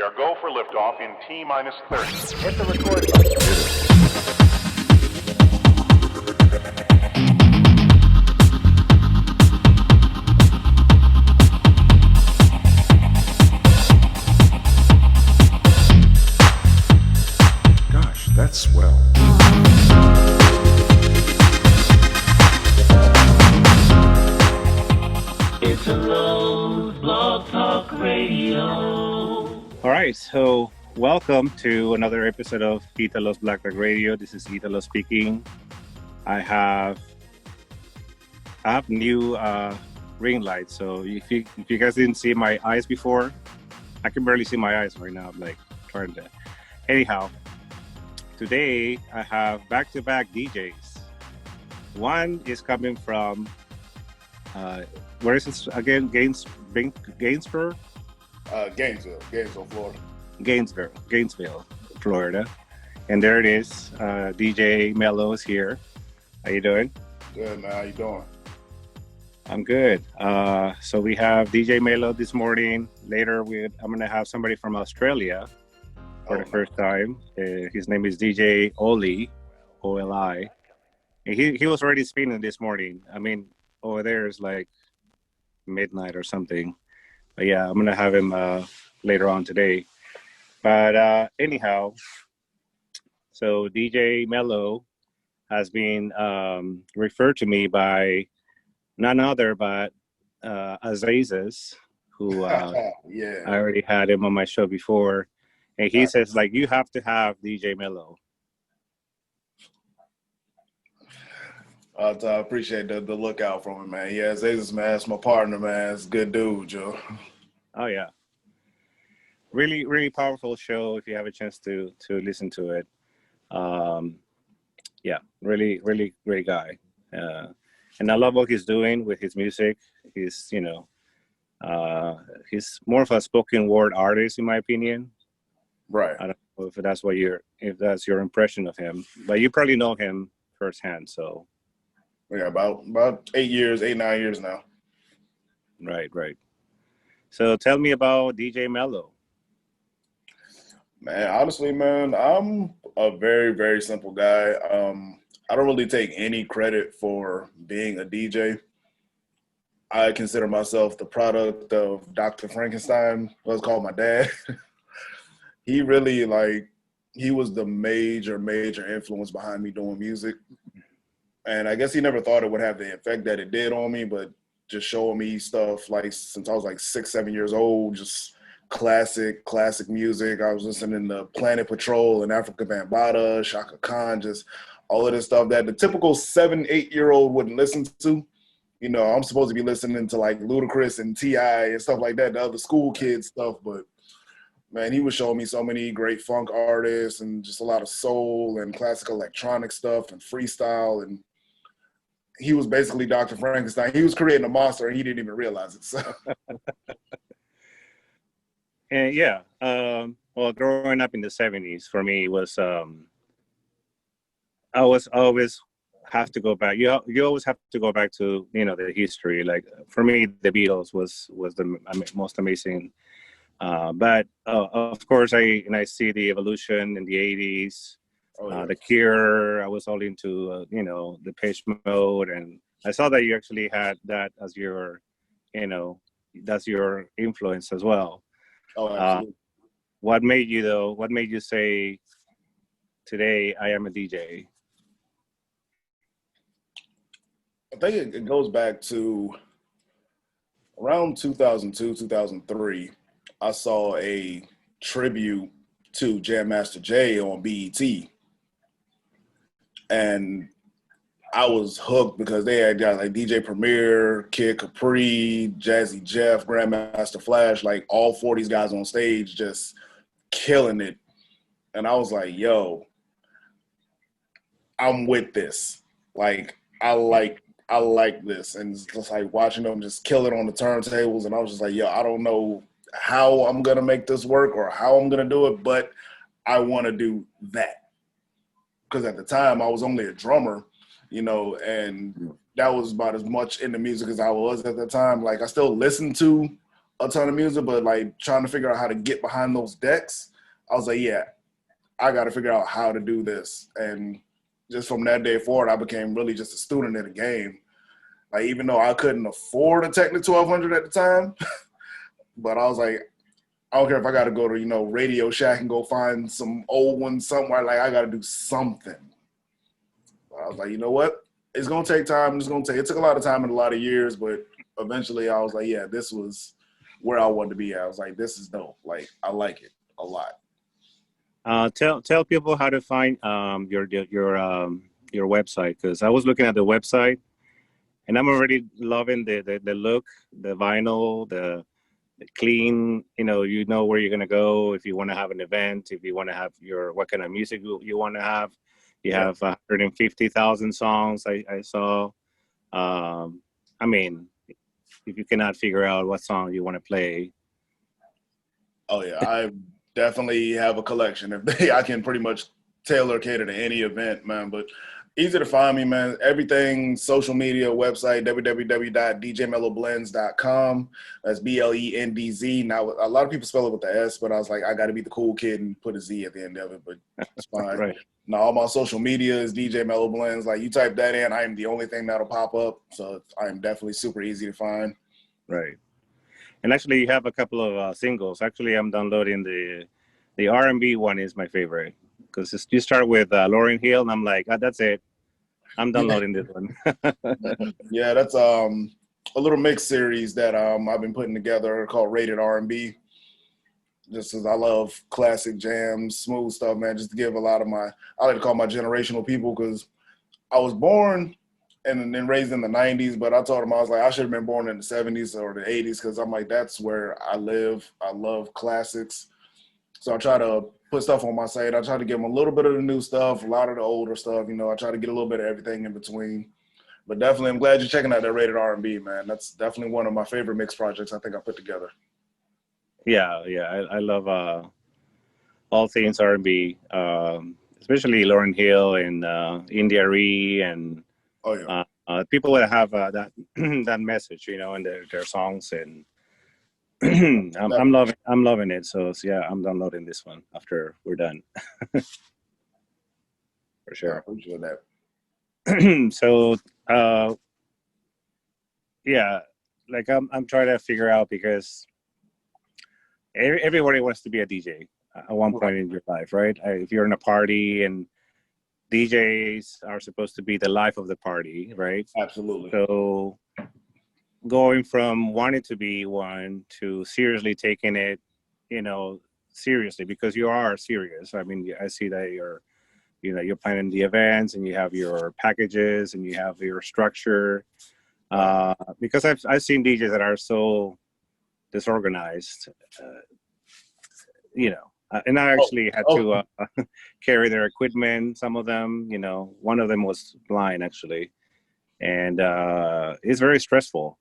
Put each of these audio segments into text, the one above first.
We are go for liftoff in T-minus 30. Hit the record button. Gosh, that's swell. It's a low blog talk radio. All right, so welcome to another episode of Italo's Black Talk Radio. This is Italo speaking. I have new ring lights. So if you guys didn't see my eyes before, I can barely see my eyes right now. I'm like trying to. Anyhow, today I have back-to-back DJs. One is coming from where is this again? Gainesville, Gainesville, Florida. And there it is. DJ Mellow is here. How you doing? Good, man. How you doing? I'm good. So we have DJ Mellow this morning. Later, I'm gonna have somebody from Australia for the first time. His name is DJ Oli, O-L-I. And he was already spinning this morning. I mean, over there is like midnight or something. But yeah, I'm gonna have him later on today. But anyhow, so DJ Mellow has been referred to me by none other but Azizes, who yeah. I already had him on my show before, and he says like you have to have DJ Mellow. I appreciate the lookout from him, man. Yeah, Zay's, man, it's my partner, man. It's a good dude, Joe. Oh yeah, really, really powerful show. If you have a chance to listen to it, yeah, really, really great guy. And I love what he's doing with his music. He's, he's more of a spoken word artist, in my opinion. Right. I don't know if that's your impression of him, but you probably know him firsthand. So. Yeah, about 9 years now. Right. So tell me about DJ Mellow. Man, honestly, man, I'm a very, very simple guy. I don't really take any credit for being a DJ. I consider myself the product of Dr. Frankenstein, what's called my dad. He really, he was the major influence behind me doing music. And I guess he never thought it would have the effect that it did on me, but just showing me stuff since I was 6, 7 years old, just classic music. I was listening to Planet Patrol and Africa Bambaataa, Chaka Khan, just all of this stuff that the typical 7, 8-year-old wouldn't listen to. I'm supposed to be listening to Ludacris and T.I. and stuff like that, the other school kids stuff, but man, he was showing me so many great funk artists and just a lot of soul and classic electronic stuff and freestyle, and he was basically Dr. Frankenstein. He was creating a monster and he didn't even realize it. So. And yeah, well, growing up in the 70s for me was, I was always have to go back. You always have to go back to, the history. Like for me, the Beatles was the most amazing. But of course, I see the evolution in the 80s. The Cure, I was all into, Depeche Mode, and I saw that you actually had that as your, that's your influence as well. Oh, absolutely. What made you say, today I am a DJ? I think it goes back to around 2002, 2003. I saw a tribute to Jam Master Jay on BET. And I was hooked because they had got DJ Premier, Kid Capri, Jazzy Jeff, Grandmaster Flash, all 40s guys on stage just killing it. And I was like, yo, I'm with this. I like this. And it's just watching them just kill it on the turntables. And I was just like, yo, I don't know how I'm going to make this work or how I'm going to do it, but I want to do that. Because at the time I was only a drummer, and that was about as much into music as I was at the time. I still listened to a ton of music, but like trying to figure out how to get behind those decks, I was like, yeah, I got to figure out how to do this. And just from that day forward, I became really just a student in the game. Like, even though I couldn't afford a Technic 1200 at the time, but I was like, I don't care if I got to go to, you know, Radio Shack and go find some old ones somewhere. Like, I got to do something. But I was like, you know what? It's going to take time. It took a lot of time and a lot of years, but eventually I was like, yeah, this was where I wanted to be at. I was like, this is dope. Like, I like it a lot. Tell people how to find your website, because I was looking at the website and I'm already loving the look, the vinyl, the clean, you know where you're gonna go if you want to have an event, if you want to have what kind of music you want to have. You have 150,000 songs. I saw. I mean, if you cannot figure out what song you want to play. Oh yeah, I definitely have a collection. I can pretty much cater to any event, man. But easy to find me, man. Everything, social media, website, www.djmellowblendz.com. That's BLENDZ. Now, a lot of people spell it with the S, but I was like, I got to be the cool kid and put a Z at the end of it, but it's fine. Right. Now, all my social media is DJ MellowBlendz. Like, you type that in, I am the only thing that'll pop up. So I am definitely super easy to find. Right. And actually, you have a couple of singles. Actually, I'm downloading the R&B one is my favorite, because you start with Lauryn Hill, and I'm like, that's it. I'm downloading this one. Yeah, that's a little mix series that I've been putting together called Rated R&B. Just as I love classic jams, smooth stuff, man. Just to give a lot of I like to call my generational people, because I was born and then raised in the 90s, but I told them, I was like, I should have been born in the 70s or the 80s, because I'm like, that's where I live. I love classics. So I try to put stuff on my site. I try to give them a little bit of the new stuff, a lot of the older stuff. You know, I try to get a little bit of everything in between. But definitely, I'm glad you're checking out that Rated R&B, man. That's definitely one of my favorite mix projects I think I put together. Yeah, I love all things R&B, especially Lauryn Hill and India Ree and people that have that that message, you know, in their songs. And I'm loving it. So yeah, I'm downloading this one after we're done. For sure. I appreciate that. So yeah, like I'm trying to figure out, because everybody wants to be a DJ at one point in your life, right? If you're in a party, and DJs are supposed to be the life of the party, right? Absolutely. So going from wanting to be one to seriously taking it, you know, seriously, because you are serious. I mean, I see that you're planning the events, and you have your packages, and you have your structure. Because I've seen DJs that are so disorganized, you know, and I actually had to carry their equipment. Some of them, you know, one of them was blind actually, and it's very stressful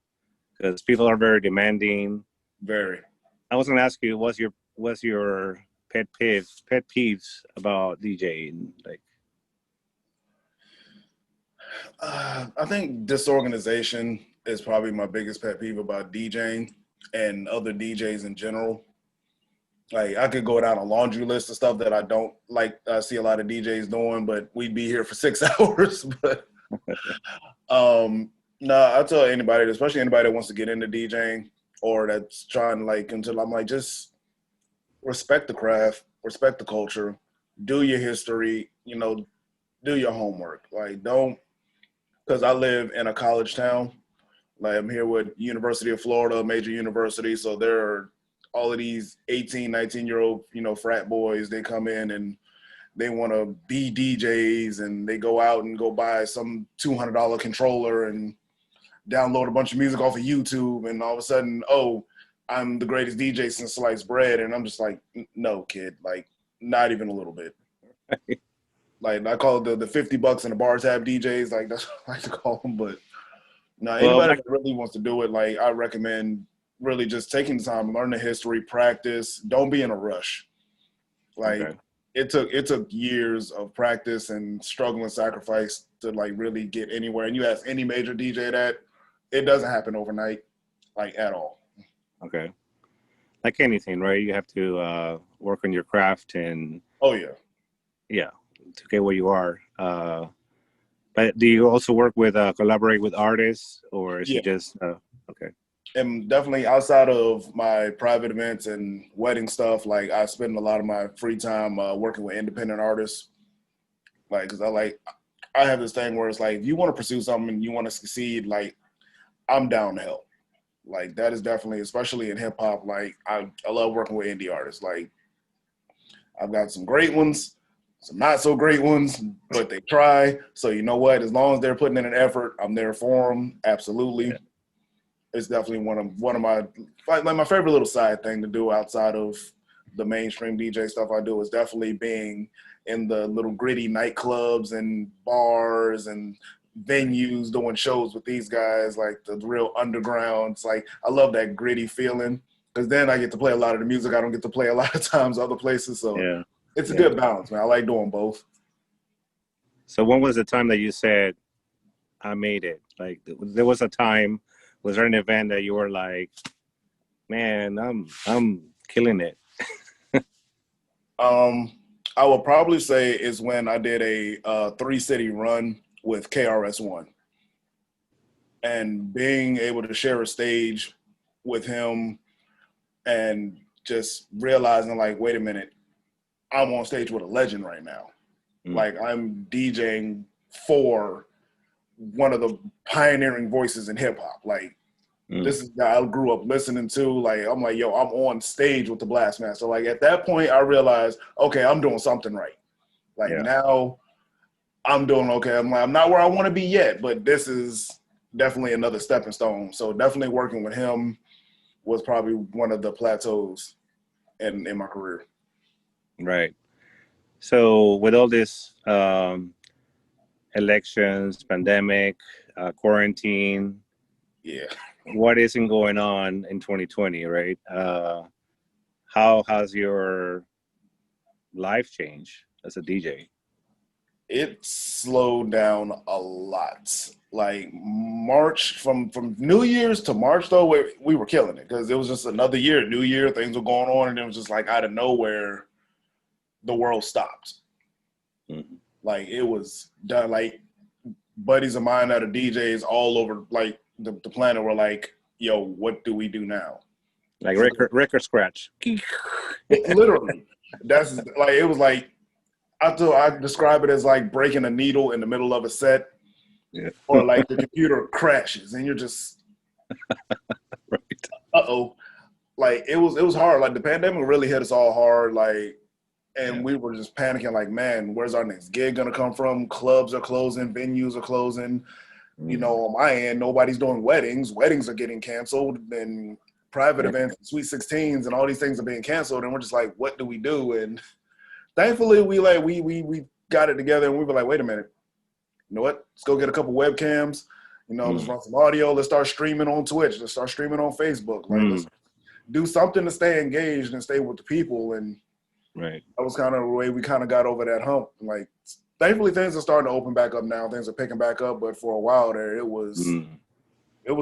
because people are very demanding. Very. I was going to ask you, what's your pet peeves about DJing? Like, I think disorganization is probably my biggest pet peeve about DJing and other DJs in general. Like, I could go down a laundry list of stuff that I don't like. I see a lot of DJs doing, but we'd be here for 6 hours. But no, I tell anybody, especially anybody that wants to get into DJing or that's trying I'm like, just respect the craft, respect the culture, do your history, you know, do your homework. Like, don't, because I live in a college town. Like, I'm here with University of Florida, major university. So there are all of these 18, 19-year-old, you know, frat boys. They come in and they want to be DJs, and they go out and go buy some $200 controller and download a bunch of music off of YouTube. And all of a sudden, oh, I'm the greatest DJ since sliced bread. And I'm just like, no, kid, like, not even a little bit. Like, I call it the $50 in the bar tab DJs. Like, that's what I like to call them. But no, anybody that really wants to do it, like, I recommend really just taking the time, learn the history, practice. Don't be in a rush. Like, it took years of practice and struggle and sacrifice to, like, really get anywhere. And you ask any major DJ that, it doesn't happen overnight, like, at all. Okay. like anything, right? You have to work on your craft and Oh yeah. to get where you are. But do you also work with collaborate with artists, or is Yeah. it just okay? And definitely outside of my private events and wedding stuff, like I spend a lot of my free time working with independent artists. Like, cause I have this thing where it's like, if you want to pursue something and you want to succeed, like I'm down to help. Like that is definitely, especially in hip hop, like I love working with indie artists. Like I've got some great ones, some not so great ones, but they try. So you know what? As long as they're putting in an effort, I'm there for them. Absolutely. Yeah. It's definitely one of my like my favorite little side thing to do outside of the mainstream DJ stuff I do is definitely being in the little gritty nightclubs and bars and venues doing shows with these guys, like the real underground. It's like I love that gritty feeling because then I get to play a lot of the music I don't get to play a lot of times other places. So Yeah. it's a good balance, man. I like doing both. So when was the time that you said, I made it? Like there was a time, was there an event that you were like, man, I'm killing it? I would probably say is when I did a 3-city run with KRS-One. And being able to share a stage with him and just realizing like, wait a minute, I'm on stage with a legend right now. Like I'm DJing for one of the pioneering voices in hip hop. Like this is the guy I grew up listening to. Like I'm like, yo, I'm on stage with the Blastmaster. Like at that point, I realized, okay, I'm doing something right. Like now, I'm doing okay. I'm like, I'm not where I want to be yet, but this is definitely another stepping stone. So definitely working with him was probably one of the plateaus in my career. Right. So with all this elections, pandemic, quarantine, Yeah. what isn't going on in 2020, right? How has your life changed as a DJ? It slowed down a lot. Like March, from New Year's to March, though, we were killing it because it was just another year, New Year, things were going on, and it was just like out of nowhere, the world stopped. Like it was done. Like buddies of mine that are DJs all over like the planet were like, yo, what do we do now? Like record scratch. Literally. That's like, it was like, I describe it as like breaking a needle in the middle of a set, or like the computer crashes and you're just, Right. uh-oh. Like it was hard. Like the pandemic really hit us all hard. Like, and we were just panicking like, man, where's our next gig gonna come from? Clubs are closing, venues are closing. You know, on my end, nobody's doing weddings. Weddings are getting canceled, and private events, Sweet 16s, and all these things are being canceled. And we're just like, what do we do? And thankfully, we got it together, and we were like, wait a minute, you know what? Let's go get a couple webcams. You know, let's run some audio. Let's start streaming on Twitch. Let's start streaming on Facebook. Like, let's do something to stay engaged and stay with the people. And that was kind of the way we kind of got over that hump. Like, thankfully, things are starting to open back up now. Things are picking back up, but for a while there, it was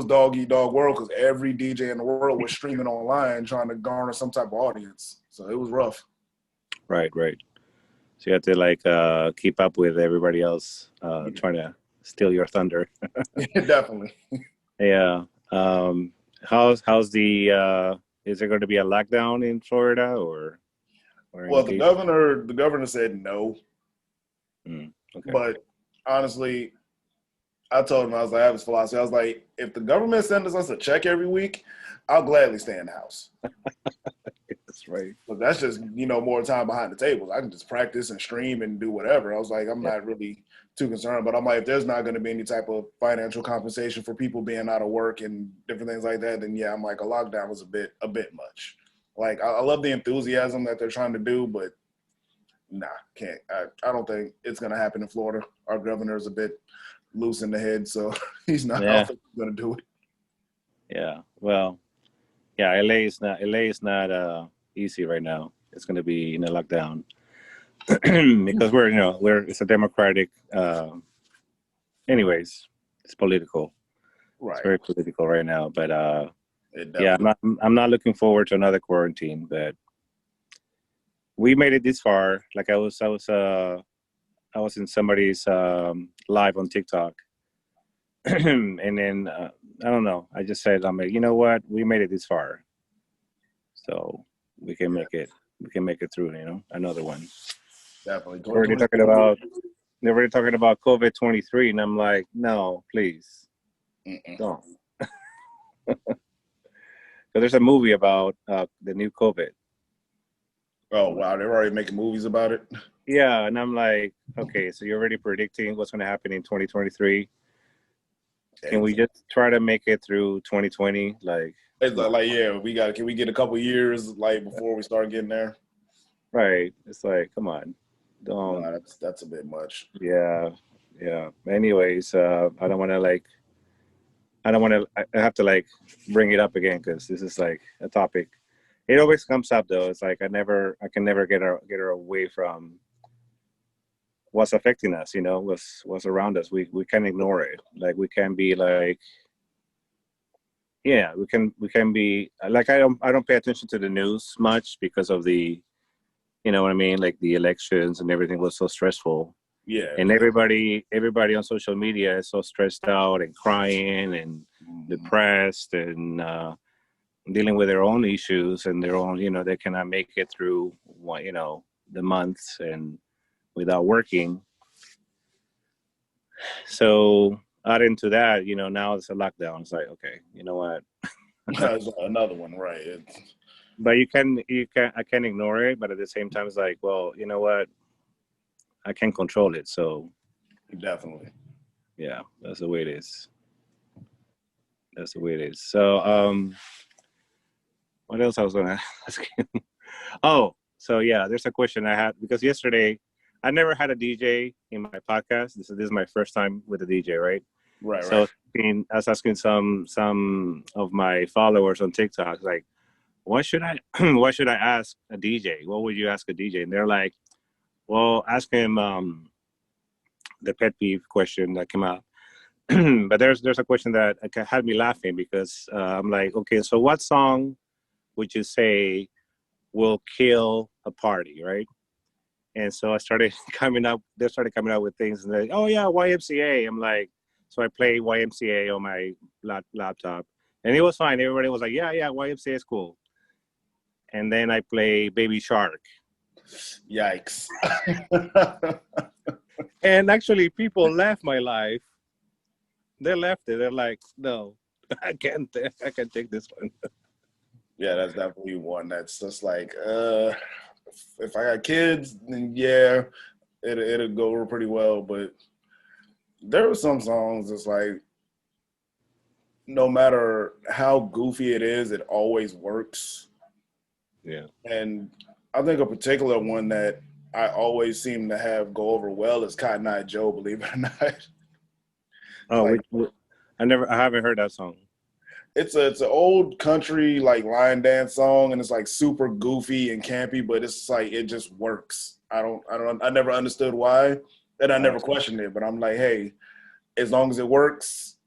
dog eat dog world because every DJ in the world was streaming online trying to garner some type of audience. So it was rough. Right. So you have to like keep up with everybody else trying to steal your thunder. Definitely. Yeah. How's the is there going to be a lockdown in Florida or well, the governor said no. Okay. But honestly, I told him, I was like, I have this philosophy. I was like, if the government sends us a check every week, I'll gladly stay in the house. That's right. But that's just, more time behind the table. I can just practice and stream and do whatever. I was like, I'm not really too concerned. But I'm like, if there's not going to be any type of financial compensation for people being out of work and different things like that, then yeah, I'm like, a lockdown was a bit much. Like, I love the enthusiasm that they're trying to do, but nah, can't. I don't think it's going to happen in Florida. Our governor is a bit loose in the head, so he's not going to do it. Yeah, well, yeah, LA is not easy right now. It's going to be in a lockdown because it's a democratic. Anyways, it's political. Right. It's very political right now, but It Yeah, definitely. I'm not looking forward to another quarantine, but we made it this far. Like I was in somebody's live on TikTok, and then I don't know. I just said, I'm like, you know what? We made it this far, so we can Yeah, make it. We can make it through. You know, another one. definitely. We're already talking 2023. about they're already talking about COVID-23, and I'm like, no, please Mm-mm. don't. So there's a movie about the new COVID. Oh I'm like, wow, they're already making movies about it. yeah, and I'm like, okay, so you're already predicting what's going to happen in 2023. Can we It's, just try to make it through 2020? Like, it's come on, like, yeah, we got. Can we get a couple years like before we start getting there? right? It's like, come on, No, don't. that's a bit much. Yeah, yeah. Anyways, I don't want to like, I don't want to. I have to like bring it up again because this is like a topic. It always comes up though. It's like I can never get her away from what's affecting us. You know, what's around us. We can't ignore it. Like we can be like, yeah, we can be like I don't pay attention to the news much because of the, you know what I mean, like the elections and everything was so stressful, Yeah, and yeah. everybody on social media is so stressed out and crying and Mhm. depressed and dealing with their own issues and their own, you know, they cannot make it through what, you know, the months and without working. So add into that, you know, now it's a lockdown. It's like, okay, you know what? That's another one, right? But I can ignore it, but at the same time, it's like, well, you know what? I can't control it. So Definitely. yeah, that's the way it is. That's the way it is. So what else I was gonna ask you? Oh, so yeah, there's a question I had because yesterday I never had a DJ in my podcast. This is my first time with a DJ, right? Right, So right. I was asking some of my followers on TikTok, like, what should I what should I ask a DJ? What would you ask a DJ? And they're like, well, ask him the pet peeve question that came out. But there's a question that had me laughing because I'm like, okay, so what song would you say will kill a party, right? And so I started coming up. They started coming up with things, and they, oh yeah, YMCA. I'm like, so I played YMCA on my laptop, and it was fine. Everybody was like, yeah, yeah, YMCA is cool. And then I play Baby Shark, Yikes. and actually, people laughed my life. They left it. They're like, no, I can't. I can't take this one. Yeah, that's definitely one that's just like, if I got kids, then yeah, it'll go over pretty well. But there were some songs that's like, no matter how goofy it is, it always works. Yeah. And I think a particular one that I always seem to have go over well is Cotton Eye Joe, believe it or not. Oh, Like I haven't heard that song. it's an old country like line dance song, and it's like super goofy and campy, but it's like it just works. I never understood why, and I never questioned it. But I'm like, hey, as long as it works,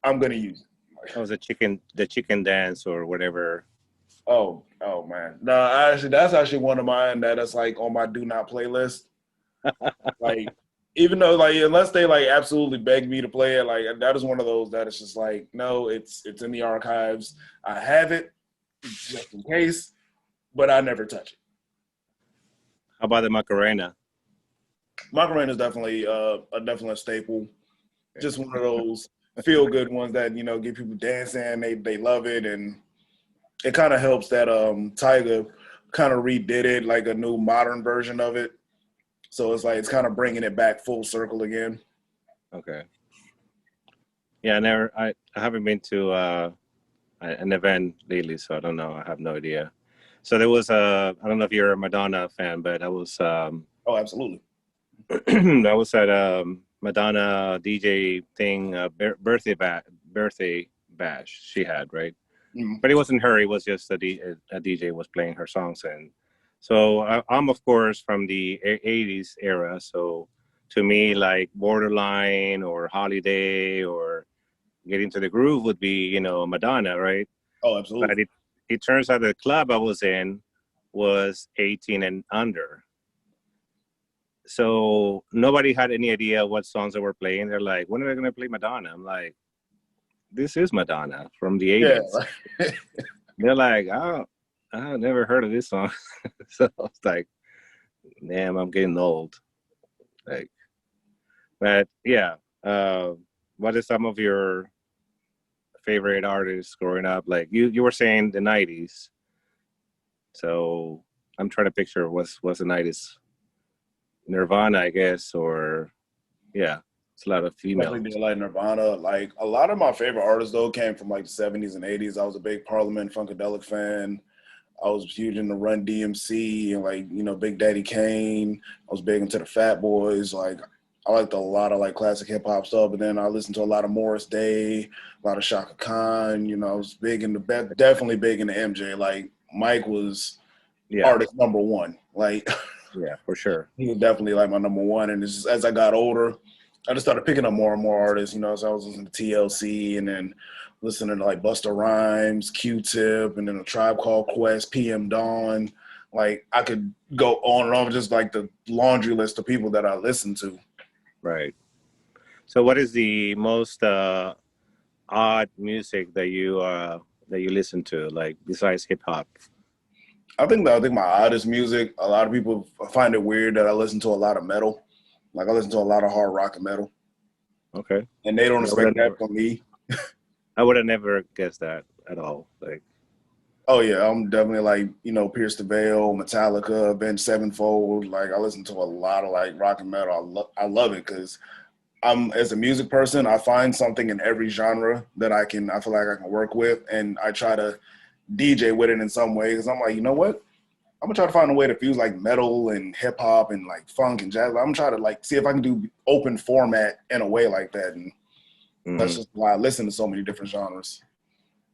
I'm gonna use it. That was the chicken dance or whatever. Oh man, no, that's actually one of mine that is like on my do not playlist. Like, even though like unless they like absolutely beg me to play it, like that is one of those that is just like no, it's in the archives. I have it just in case, but I never touch it. How about the Macarena? Macarena is definitely a definitely a staple. Just one of those feel good ones that get people dancing. They love it, and it kind of helps that Tyga kind of redid it like a new modern version of it. So it's like it's kind of bringing it back full circle again. Okay. Yeah, I haven't been to an event lately, so I don't know. I have no idea. So there was I don't know if you're a Madonna fan, but I was Oh, absolutely. I was at Madonna DJ thing birthday bash she had, right? Mhm. But it wasn't her. It was just a DJ was playing her songs, and so I'm of course from the '80s era. So to me, like Borderline or Holiday or get into the groove would be, Madonna, right? Oh, But absolutely. it turns out the club I was in was 18 and under. So nobody had any idea what songs they were playing. They're like, when are they going to play Madonna? I'm like, this is Madonna from the Yeah. 80s. They're like, oh, I've never heard of this song. So I was like, damn, I'm getting old. Like, but yeah, what are some of your favorite artists growing up? Like you were saying the 90s. So I'm trying to picture what's the 90s. Nirvana, I guess, or yeah, it's a lot of females. Definitely did like Nirvana. Like a lot of my favorite artists though came from like the 70s and 80s. I was a big Parliament Funkadelic fan. I was huge into Run DMC and like, Big Daddy Kane. I was big into the Fat Boys. Like I liked a lot of like classic hip hop stuff, but then I listened to a lot of Morris Day, a lot of Chaka Khan. I was big into definitely big into MJ. Like Mike was artist number one. Like yeah, for sure. he was definitely like my number one. And it's just as I got older, I just started picking up more and more artists. So I was listening to TLC and then listening to like Busta Rhymes, Q-Tip, and then A Tribe Called Quest, PM Dawn. Like I could go on and on, just like the laundry list of people that I listened to. Right. So what is the most odd music that you listen to, like besides hip hop? I think my oddest music, a lot of people find it weird that I listen to a lot of metal. Like I listen to a lot of hard rock and metal. Okay. And they don't expect that from me. I would have never guessed that at all. Like, oh yeah, I'm definitely like, Pierce the Veil, Metallica, Avenged Sevenfold. Like I listen to a lot of like rock and metal. I love it because as a music person, I find something in every genre that I feel like I can work with, and I try to DJ with it in some way because I'm like, you know what? I'm gonna try to find a way to fuse like metal and hip hop and like funk and jazz. I'm gonna try to like see if I can do open format in a way like that, and that's just why I listen to so many different genres.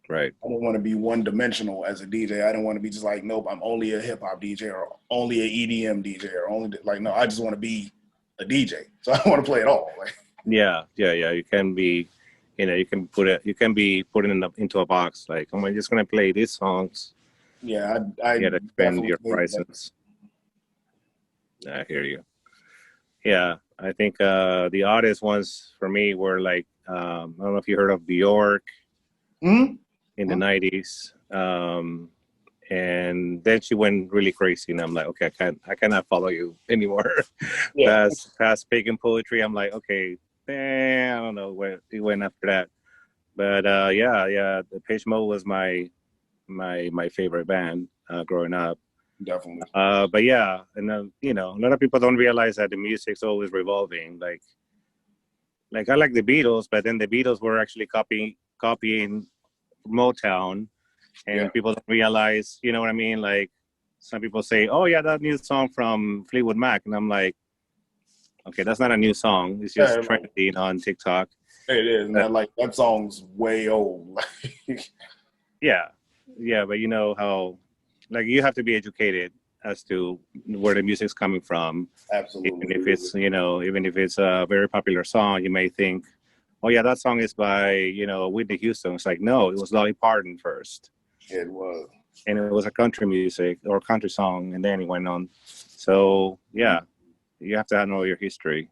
Right. I don't want to be one dimensional as a DJ. I don't want to be just like, nope, I'm only a hip hop DJ or only a EDM DJ or only like, no, I just want to be a DJ. So I want to play it all. Like, yeah. You can be, you can be put into a box. Like, I'm just gonna play these songs. Yeah, I to spend your prices. I hear you. Yeah, I think the oddest ones for me were like, I don't know if you heard of Bjork in the 90s. And then she went really crazy, and I'm like, okay, I cannot follow you anymore. Yeah. past pagan poetry, I'm like, okay, I don't know where it went after that. But yeah, Depeche Mode was my favorite band growing up. Definitely. But yeah, and a lot of people don't realize that the music's always revolving. Like I like the Beatles, but then the Beatles were actually copying Motown, and people don't realize, you know what I mean? Like some people say, oh yeah, that new song from Fleetwood Mac, and I'm like, okay, that's not a new song. It's just trending on TikTok. It is, man. Like that song's way old. Yeah, but you know how, like, you have to be educated as to where the music's coming from. Absolutely. Even if it's a very popular song, you may think, oh yeah, that song is by Whitney Houston. It's like, no, it was Dolly Parton first. It was, and it was a country music or country song, and then it went on. So yeah, you have to know your history.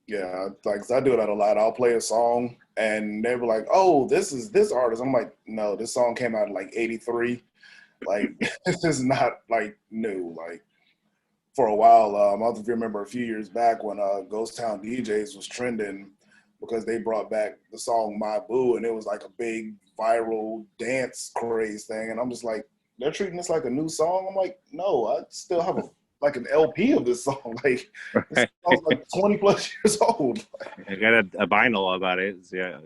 Yeah, like I do that a lot. I'll play a song and they were like, "Oh, this is this artist." I'm like, "No, this song came out in like '83. Like this is not like new." Like for a while, I don't know if you remember a few years back when Ghost Town DJs was trending because they brought back the song "My Boo" and it was like a big viral dance craze thing. And I'm just like, they're treating this like a new song. I'm like, no, I still have like an LP of this song. Like this song's like 20 plus years old. I got a vinyl about it. Yeah.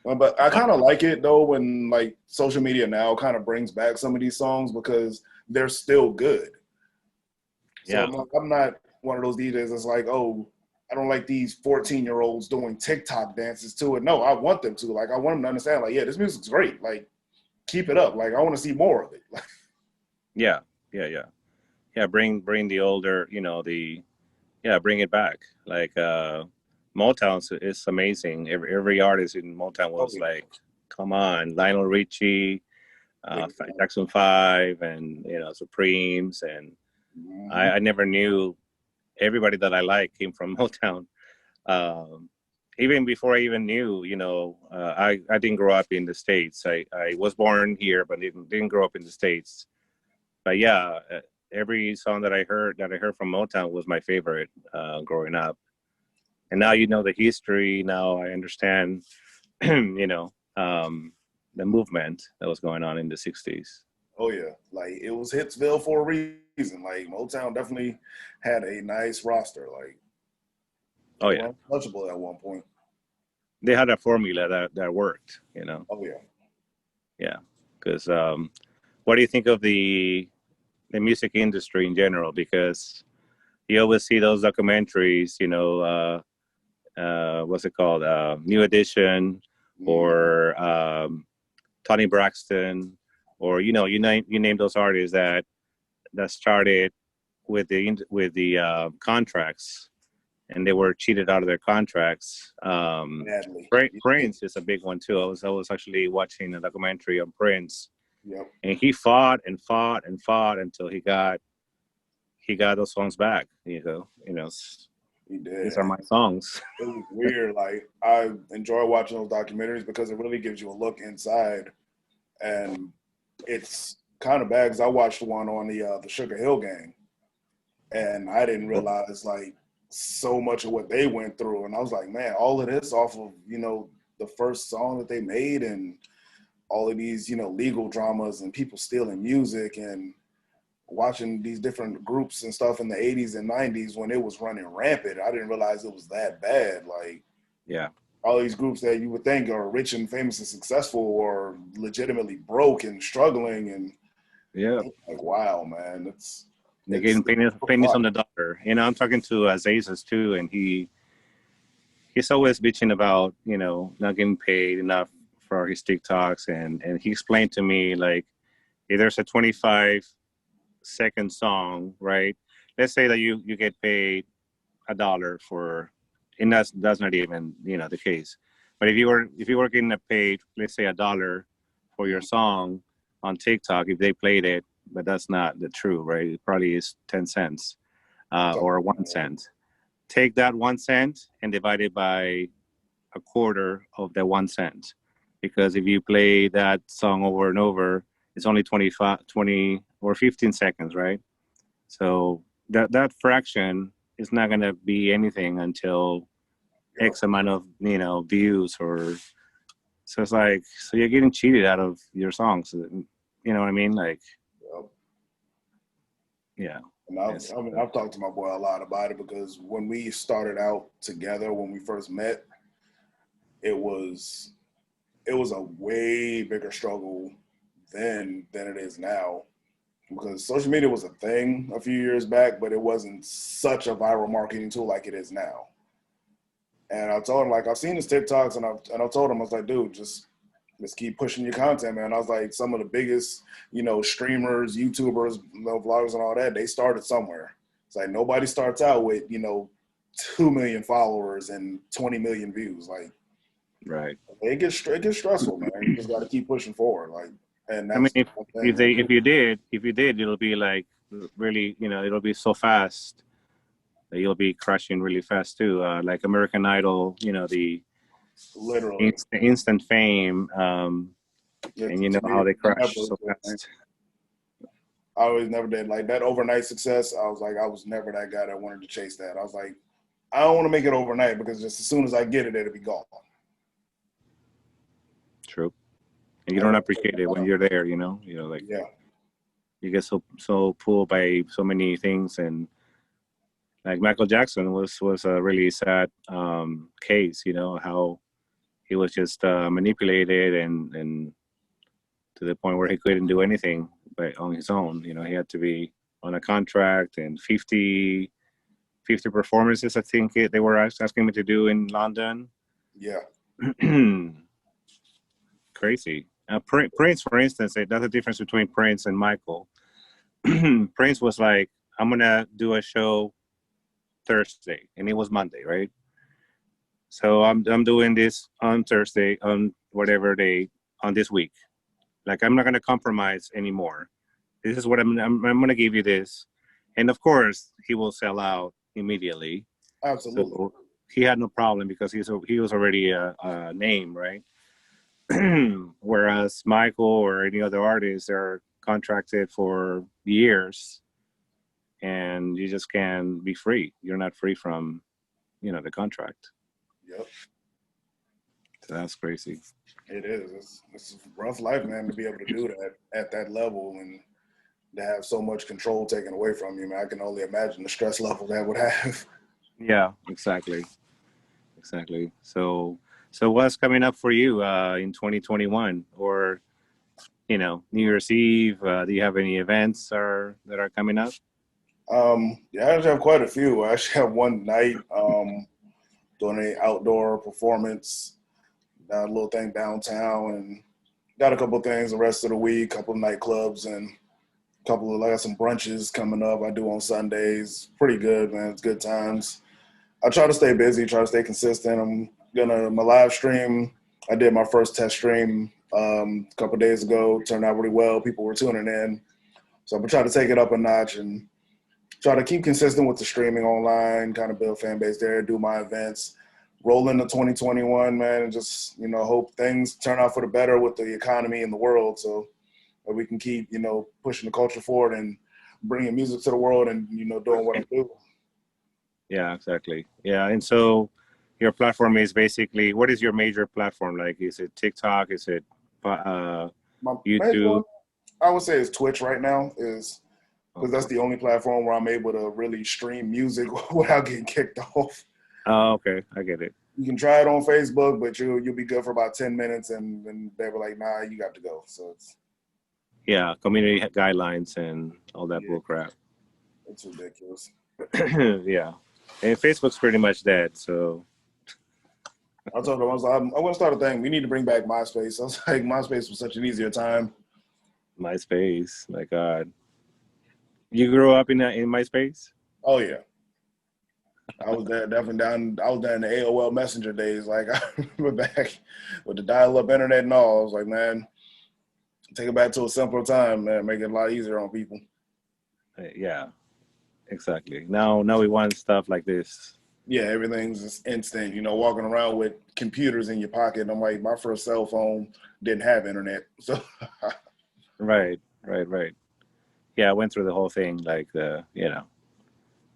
But I kind of like it though when like social media now kind of brings back some of these songs because they're still good. So yeah. I'm not one of those DJs that's like, oh, I don't like these 14-year-olds doing TikTok dances to it. No, I want them to. Like, I want them to understand, like, yeah, this music's great. Like, keep it up. Like, I want to see more of it. Yeah. Bring the older, bring it back. Like, Motown is amazing. Every artist in Motown was like, come on, Lionel Richie, Jackson 5, and Supremes, and I never knew everybody that I like came from Motown. Even before I even knew, I didn't grow up in the States. I was born here, but didn't grow up in the States. But yeah, every song that I heard from Motown was my favorite growing up. And now the history. Now I understand, the movement that was going on in the 60s. Oh yeah, like it was Hitsville for a reason. Like Motown definitely had a nice roster. Like, oh yeah, untouchable at one point. They had a formula that worked. Oh yeah, yeah. Because what do you think of the music industry in general? Because you always see those documentaries. What's it called? New Edition, or Tony Braxton, or you name those artists that started with the contracts, and they were cheated out of their contracts. Prince is a big one too. I was actually watching a documentary on Prince, and he fought and fought and fought until he got those songs back. He did. These are my songs. It was weird. Like, I enjoy watching those documentaries because it really gives you a look inside, and it's kind of bad because I watched one on the Sugar Hill Gang, and I didn't realize like so much of what they went through, and I was like, man, all of this off of the first song that they made, and all of these legal dramas and people stealing music, and watching these different groups and stuff in the 80s and 90s when it was running rampant. I didn't realize it was that bad. Like, yeah, all these groups that you would think are rich and famous and successful or legitimately broke and struggling, and like, wow, man, they're getting pennies on the dollar. I'm talking to Azazas too, and he's always bitching about not getting paid enough for his TikToks, and he explained to me, like, if there's a 25-second song, right? Let's say that you get paid $1 for, and that's not even the case. But if you were getting paid, let's say $1 for your song on TikTok, if they played it, but that's not the true, right? It probably is 10 cents or 1 cent. Take that 1 cent and divide it by a quarter of the 1 cent, because if you play that song over and over, it's only 20 or 15 seconds, right? So that fraction is not going to be anything until X amount of views, or so it's like, so you're getting cheated out of your songs. You know what I mean? Like, yeah. And I've talked to my boy a lot about it, because when we started out together, when we first met, it was a way bigger struggle then than it is now, because social media was a thing a few years back, but it wasn't such a viral marketing tool like it is now. And I told him, like, I've seen his TikToks, and I told him, I was like, dude, just keep pushing your content, man. I was like, some of the biggest, streamers, YouTubers, vloggers and all that, they started somewhere. It's like, nobody starts out with, 2 million followers and 20 million views. Like, right. It gets stressful, man. You just got to keep pushing forward. Like, and that's, I mean, if you did, it'll be like really, it'll be so fast that you'll be crushing really fast too. Like American Idol, the literally instant fame, and how they crush so fast. I always never did like that overnight success. I was like, I was never that guy that wanted to chase that. I was like, I don't want to make it overnight, because just as soon as I get it, it'll be gone. True. And you don't appreciate it when you're there, like, you get so pulled by so many things. And like Michael Jackson was a really sad case, how he was just manipulated and to the point where he couldn't do anything on his own. He had to be on a contract, and 50 performances, I think they were asking me to do in London. Yeah. Crazy. Prince, for instance, that's the difference between Prince and Michael. Prince was like, I'm going to do a show Thursday, and it was Monday, right? So I'm doing this on Thursday, on whatever day, on this week. Like, I'm not gonna compromise anymore. This is what I'm gonna give you this, and of course he will sell out immediately. Absolutely. So he had no problem because he was already a name, right? Whereas Michael or any other artists are contracted for years, and you just can't be free. You're not free from, the contract. Yep. So that's crazy. It is. It's a rough life, man, to be able to do that at that level and to have so much control taken away from you, man. I can only imagine the stress level that would have. Yeah, exactly. So what's coming up for you in 2021, or New Year's Eve? Do you have any events that are coming up? Yeah, I actually have quite a few. I actually have one night doing an outdoor performance, a little thing downtown, and got a couple of things the rest of the week, couple of nightclubs, and I got some brunches coming up I do on Sundays. Pretty good, man. It's good times. I try to stay busy, try to stay consistent. My live stream, I did my first test stream a couple of days ago. Turned out really well. People were tuning in. So I'm trying to take it up a notch and try to keep consistent with the streaming online, kind of build fan base there, do my events, roll into 2021, man, and just, hope things turn out for the better with the economy and the world so that we can keep, pushing the culture forward and bringing music to the world and, doing what I do. Yeah, exactly. Yeah, and so your platform is basically, what is your major platform? Like, is it TikTok? Is it My YouTube? one, I would say is Twitch right now, because that's the only platform where I'm able to really stream music without getting kicked off. Oh, okay. I get it. You can try it on Facebook, but you'll be good for about 10 minutes, and then they were like, nah, you got to go. So it's... Yeah, community guidelines and all that bull crap. It's ridiculous. Yeah. And Facebook's pretty much dead, so... I told them, I was like, I'm going to start a thing. We need to bring back MySpace. I was like, MySpace was such an easier time. MySpace, my God. You grew up in MySpace? Oh, yeah. I was there, definitely down. I was there in the AOL Messenger days. Like, I remember back with the dial-up internet and all. I was like, man, take it back to a simpler time, man. Make it a lot easier on people. Yeah, exactly. Now we want stuff like this. Yeah, everything's just instant. Walking around with computers in your pocket. I'm like, my first cell phone didn't have internet, so. Right. Yeah, I went through the whole thing, like the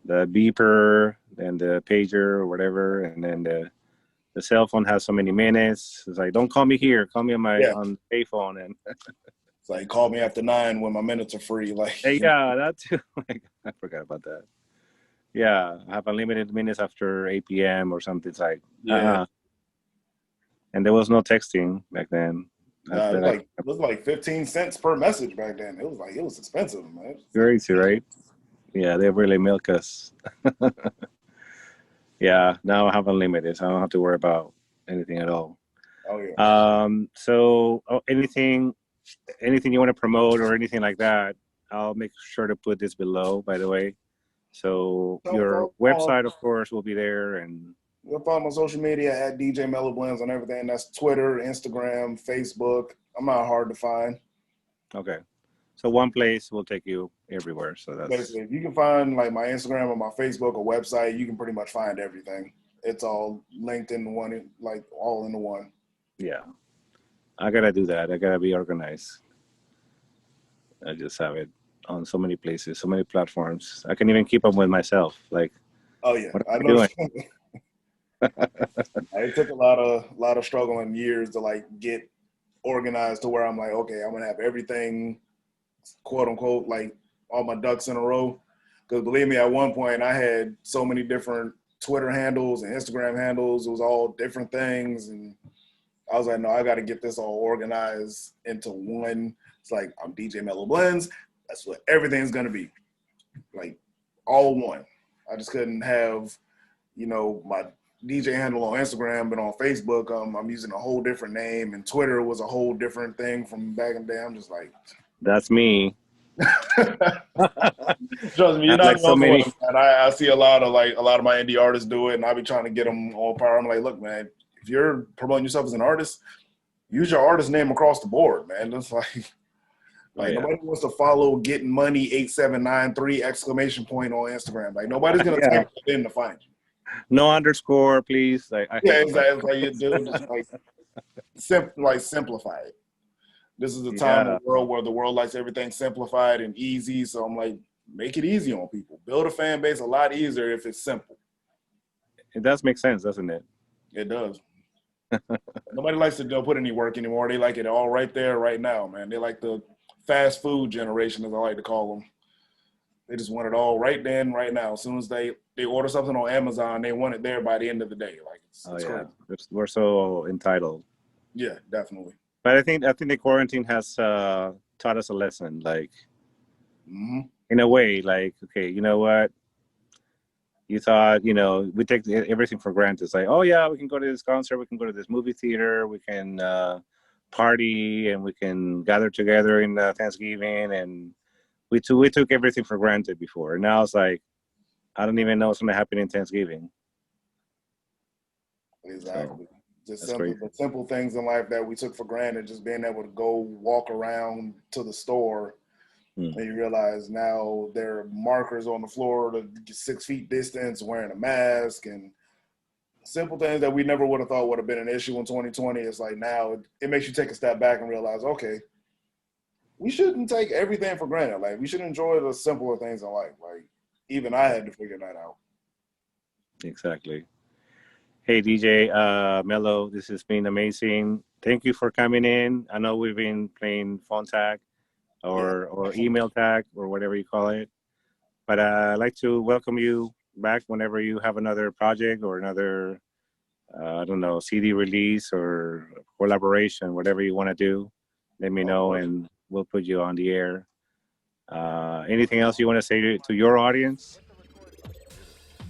beeper and the pager or whatever, and then the cell phone has so many minutes. It's like, don't call me here, call me on on payphone, and it's like, call me after 9 when my minutes are free. Like, yeah, that too. Like, I forgot about that. Yeah, I have unlimited minutes after 8 p.m. or something. It's like, yeah. And there was no texting back then. It was like 15 cents per message back then. It was expensive, man. Crazy, right? Yeah, they really milk us. Yeah, now I have unlimited, so I don't have to worry about anything at all. Oh yeah. So anything you want to promote or anything like that, I'll make sure to put this below, by the way. So your website, of course, will be there, and you'll follow my social media at DJ MellowBlendz on everything. That's Twitter, Instagram, Facebook. I'm not hard to find. Okay. So one place will take you everywhere. So that's basically, if you can find like my Instagram or my Facebook or website, you can pretty much find everything. It's all linked in one, like all into one. Yeah. I gotta do that. I gotta be organized. I just have it on so many places, so many platforms. I can even keep up with myself. Like, oh yeah, what I am I know. doing? It took a lot of struggle and years to like get organized to where I'm like, okay, I'm gonna have everything, quote unquote, like all my ducks in a row. Because believe me, at one point I had so many different Twitter handles and Instagram handles. It was all different things, and I was like, no, I got to get this all organized into one. It's like, I'm DJ MellowBlendz. That's what everything's gonna be, like all one. I just couldn't have, my DJ handle on Instagram, but on Facebook, I'm using a whole different name, and Twitter was a whole different thing from back in the day. I'm just like, that's me. Trust me, you're Not not like the so only many. one, man. I see a lot of my indie artists do it, and I be trying to get them on power. I'm like, look, man, if you're promoting yourself as an artist, use your artist name across the board, man. It's like nobody wants to follow getting money 8793 exclamation point on Instagram. Like nobody's gonna Yeah. type it in to find you. No underscore, please. I Yeah, hate exactly. It's like you do, just like simplify it. This is the time of the world where the world likes everything simplified and easy. So I'm like, make it easy on people. Build a fan base a lot easier if it's simple. It does make sense, doesn't it? It does. Nobody likes to put any work anymore. They like it all right there, right now, man. They like the fast food generation, as I like to call them. They just want it all right then, right now. As soon as they order something on Amazon, they want it there by the end of the day. Like it's crazy. We're so entitled. Yeah, definitely. But I think the quarantine has taught us a lesson. Like, in a way, like, okay, you know what? You thought, we take everything for granted. It's like, oh yeah, we can go to this concert, we can go to this movie theater, we can party, and we can gather together in Thanksgiving, and we took everything for granted before. Now it's like, I don't even know what's going to happen in Thanksgiving. Exactly. So, the simple things in life that we took for granted, just being able to go walk around to the store. And you realize now there are markers on the floor to 6 feet distance, wearing a mask, and simple things that we never would have thought would have been an issue in 2020. It's like now it makes you take a step back and realize, okay, we shouldn't take everything for granted. Like we should enjoy the simpler things in life. Like even I had to figure that out. Exactly. Hey, DJ Mellow, this has been amazing. Thank you for coming in. I know we've been playing phone tag or email tag or whatever you call it. But I'd like to welcome you back whenever you have another project or another, I don't know, CD release or collaboration, whatever you want to do. Let me know and we'll put you on the air. Anything else you want to say to your audience?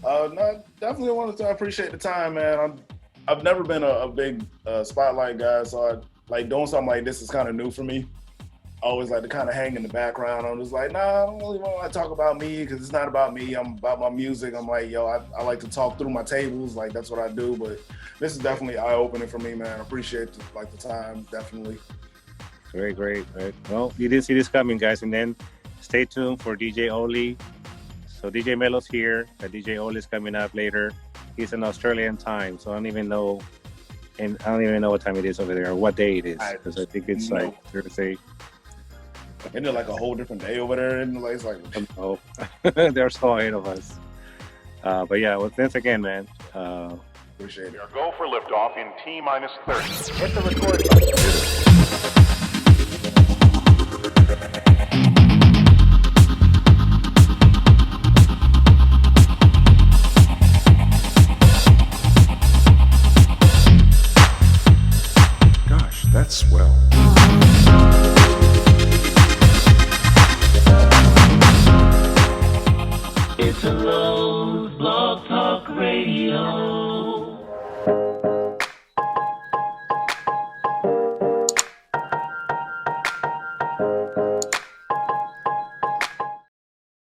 No, definitely wanted to appreciate the time, man. I've never been a big spotlight guy, so like doing something like this is kind of new for me. I always like to kind of hang in the background. I'm just like, nah, I don't really want to talk about me because it's not about me. I'm about my music. I'm like, yo, I like to talk through my tables. Like, that's what I do. But this is definitely eye-opening for me, man. I appreciate the time, definitely. Great. Well, you didn't see this coming, guys. And then stay tuned for DJ Oli. So DJ Mellow's here. DJ Oli's coming up later. He's in Australian time, so I don't even know what time it is over there or what day it is, because I think it's like Thursday. Isn't it like a whole different day over there? And it's like, oh, they're so ahead of us. But yeah, well, thanks again, man. Appreciate it. We are go for liftoff in T-minus 30. Hit the record button. That's swell. It's a low blog talk radio.